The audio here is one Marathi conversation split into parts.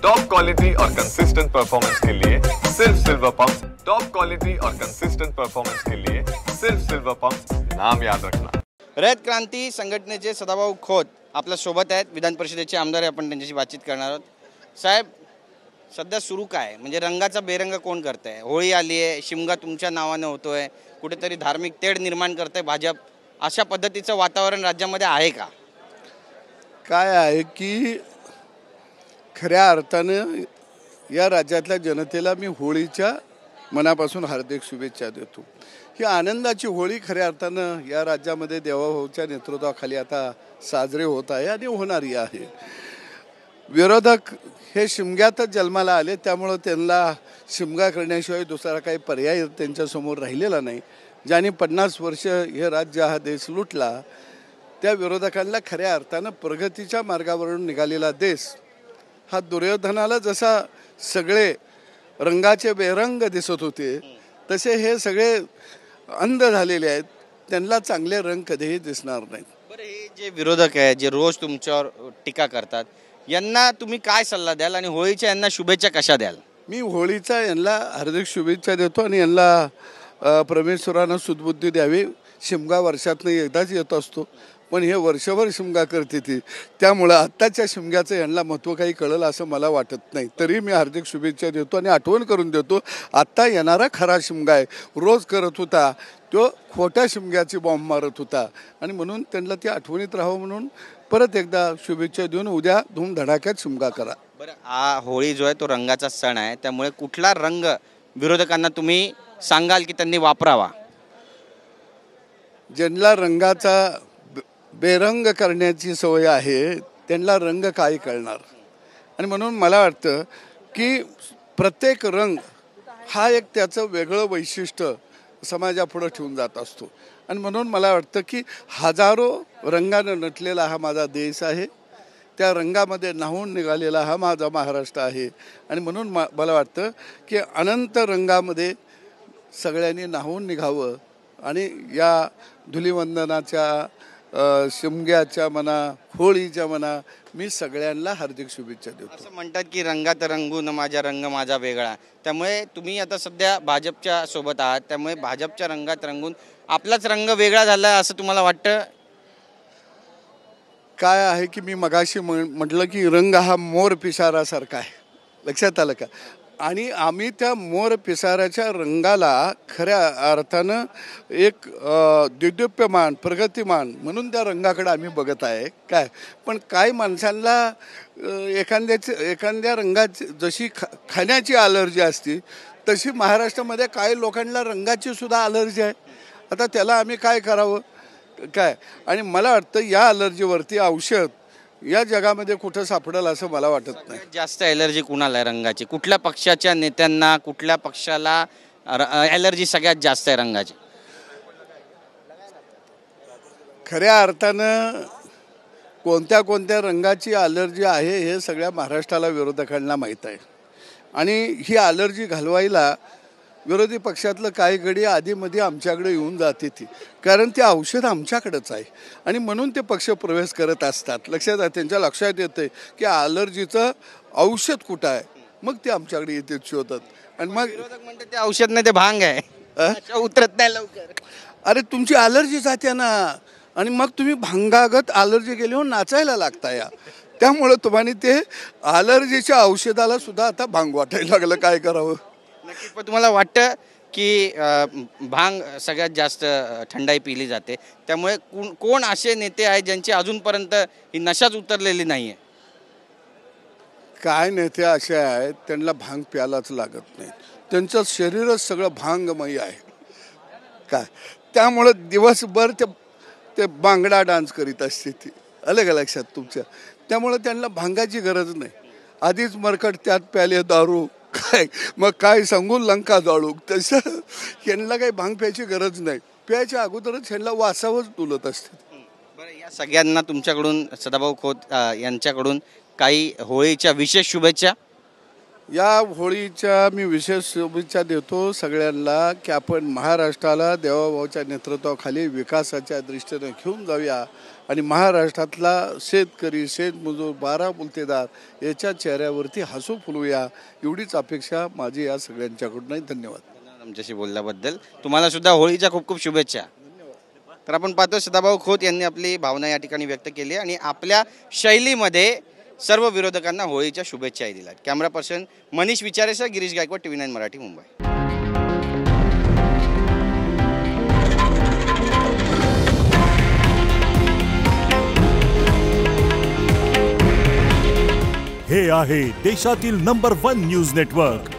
टॉप क्वालिटी और कंसिस्टेंट परफॉर्मेंस के लिए सिर्फ सिल्वर पंप्स। टॉप क्वालिटी और कंसिस्टेंट परफॉर्मेंस के लिए सिर्फ सिल्वर पंप्स, नाम याद रखना। रयत क्रांती संघटनेचे सदाभाऊ खोत आपल्या सोबत आहेत, विधान परिषदेचे आमदार आहे, आपण त्यांच्याशी बातचीत करणार आहोत। साहेब, सध्या सुरू काय म्हणजे रंगाचा बेरंग कोण करतंय? होळी आली आहे, शिमगा तुमच्या नावाने होतोय, कुठेतरी धार्मिक तेढ निर्माण करतंय भाजप, अशा पद्धतीचं वातावरण राज्यामध्ये आहे का? काय आहे की खऱ्या अर्थानं या राज्यातल्या जनतेला मी होळीच्या मनापासून हार्दिक शुभेच्छा देतो। ही आनंदाची होळी खऱ्या अर्थानं या राज्यामध्ये देवाभाऊच्या नेतृत्वाखाली आता साजरी होत आहे आणि होणारी आहे। विरोधक हे शिमग्यातच जन्माला आले, त्यामुळं त्यांना शिमगा करण्याशिवाय दुसरा काही पर्याय त्यांच्यासमोर राहिलेला नाही। ज्यांनी 50 वर्ष हे राज्य हा देश लुटला, त्या विरोधकांना खऱ्या अर्थानं प्रगतीच्या मार्गावरून निघालेला देश हा दुर्योधनाला जसा सगळे रंगाचे बेरंग दिसत होते, तसे हे सगळे अंध झालेले आहेत, त्यांना चांगले रंग कधीही दिसणार नाहीत। बरं, हे जे विरोधक आहे, जे रोज तुमच्यावर टीका करतात, यांना तुम्ही काय सल्ला द्याल आणि होळीच्या यांना शुभेच्छा कशा द्याल? मी होळीचा यांना हार्दिक शुभेच्छा देतो आणि यांना परमेश्वरानं सुदबुद्धी द्यावी। शिमगा वर्षातनं एकदाच येत असतो, पण हे वर्षभर शिमगा करते ती, त्यामुळं आत्ताच्या शिमग्याचं यांना महत्त्व काही कळलं असं मला वाटत नाही। तरी मी हार्दिक शुभेच्छा देतो आणि आठवण करून देतो, आत्ता येणारा खरा शिमगा आहे, रोज करत होता तो खोट्या शिमग्याची बॉम्ब मारत होता, आणि म्हणून त्यांना ती आठवणीत राहावं म्हणून परत एकदा शुभेच्छा देऊन उद्या धूमधडाक्यात शिमगा करा। बरं, हा होळी जो आहे तो रंगाचा सण आहे, त्यामुळे कुठला रंग विरोधकांना तुम्ही सांगाल की त्यांनी वापरावा? ज्यांना रंगाचा बेरंग करण्याची सवय आहे त्यांना रंग काय कळणार, आणि म्हणून मला वाटतं की प्रत्येक रंग हा एक त्याचं वेगळं वैशिष्ट्य समाजापुढं ठेवून जात असतो, आणि म्हणून मला वाटतं की हजारो रंगानं नटलेला हा माझा देश आहे, त्या रंगामध्ये न्हावून निघालेला हा माझा महाराष्ट्र आहे, आणि म्हणून मला वाटतं की अनंत रंगामध्ये सगळ्यांनी न्हावून निघावं आणि या धुलिवंदनाच्या शिमग्याच्या म्हणा, होळीच्या म्हणा, मी सगळ्यांना हार्दिक शुभेच्छा देतो। असं म्हणतात की रंगात रंगून माझा रंग माझा वेगळा, त्यामुळे तुम्ही आता सध्या भाजपच्या सोबत आहात, त्यामुळे भाजपच्या रंगात रंगून आपलाच रंग वेगळा झाला असं तुम्हाला वाटतं? काय आहे की मी मगाशी म्हटलं की रंग हा मोर पिसारासारखा आहे, लक्षात आलं का? आणि आम्ही त्या मोर पिसाऱ्याच्या रंगाला खऱ्या अर्थानं एक द्युद्युप्यमान प्रगतिमान म्हणून त्या रंगाकडे आम्ही बघत आहे काय। पण काही माणसांना एखाद्या रंगाची जशी खाण्याची अलर्जी असते, तशी महाराष्ट्रामध्ये काही लोकांना रंगाची सुद्धा अलर्जी आहे। आता त्याला आम्ही काय करावं काय? आणि मला वाटतं या अलर्जीवरती औषध या जगामध्ये कुठं सापडेल असं मला वाटत नाही। जास्त ॲलर्जी कुणाला आहे रंगाची? कुठल्या पक्षाच्या नेत्यांना, कुठल्या पक्षाला ॲलर्जी सगळ्यात जास्त आहे रंगाची? खऱ्या अर्थानं कोणत्या कोणत्या रंगाची अलर्जी आहे हे सगळ्या महाराष्ट्राला विरोधकांना माहीत आहे, आणि ही अलर्जी घालवायला विरोधी पक्षातलं काही गडी आधीमध्ये आमच्याकडे येऊन जाते ती, कारण ते औषध आमच्याकडेच आहे, आणि म्हणून ते पक्ष प्रवेश करत असतात। लक्षात आहे, त्यांच्या लक्षात येतं की अलर्जीचं औषध कुठं आहे, मग ते आमच्याकडे येते शोधत, आणि मग विरोधक म्हणतात ते औषध नाही, ते भांग आहे, उतरत नाही लवकर। अरे तुमची अलर्जी जाते ना, आणि मग तुम्ही भांगागत अलर्जी गेल्यावर नाचायला लागता या, त्यामुळं तुम्हाला ते अलर्जीच्या औषधाला सुद्धा आता भांग वाटायला लागलं, काय करावं? नक्कीच, पण तुम्हाला वाटतं की भांग सगळ्यात जास्त थंडाई पिली जाते, त्यामुळे कोण असे नेते आहेत ज्यांची अजूनपर्यंत ही नशाच उतरलेली नाही आहे? काय नेते असे आहेत त्यांना भांग प्यायलाच लागत नाही, त्यांचं शरीरच सगळं भांगमय आहे काय, त्यामुळं दिवसभर ते बांगडा डान्स करीत असते ती, आलं का लक्षात तुमच्या? त्यामुळं त्यांना भांगाची गरज नाही, आधीच मरकट त्यात प्याले दारू काय, मग काय सांगून लंका जाळू, तसं ह्यांना काही भांग प्यायची गरज नाही, प्यायच्या अगोदरच ह्यांना वासावच तुलत असते। बरं, या सगळ्यांना तुमच्याकडून, सदाभाऊ खोत यांच्याकडून काही होळीच्या विशेष शुभेच्छा। या होळीच्या मी विशेष शुभेच्छा देतो सगळ्यांना की आपण महाराष्ट्राला देवाभाऊच्या नेतृत्वाखाली विकासाच्या दृष्टीने घेऊन जाऊया आणि महाराष्ट्रातला शेतकरी शेतमजूर 12 मुलतेदार याच्या चेहऱ्यावरती हसू फुलवूया एवढीच अपेक्षा माझी या सगळ्यांच्याकडून. धन्यवाद आमच्याशी बोलल्याबद्दल. तुम्हाला सुद्धा होळीच्या खूप खूप शुभेच्छा. तर आपण पाहतो सदाभाऊ खोत यांनी आपली भावना या ठिकाणी व्यक्त केली आणि आपल्या शैलीमध्ये सर्व विरोधकांना होळीच्या शुभेच्छाही दिल्यात. कॅमेरा पर्सन मनीष विचारेसह गिरीश गायकवाड, TV9 मराठी, मुंबई. हे आहे देशातील नंबर 1 न्यूज नेटवर्क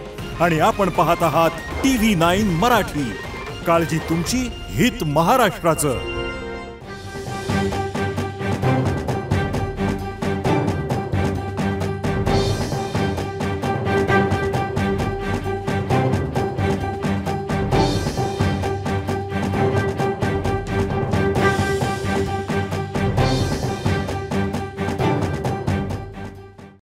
आणि आपण पाहत आहात TV9 मराठी. काळजी तुमची, हित महाराष्ट्राचं.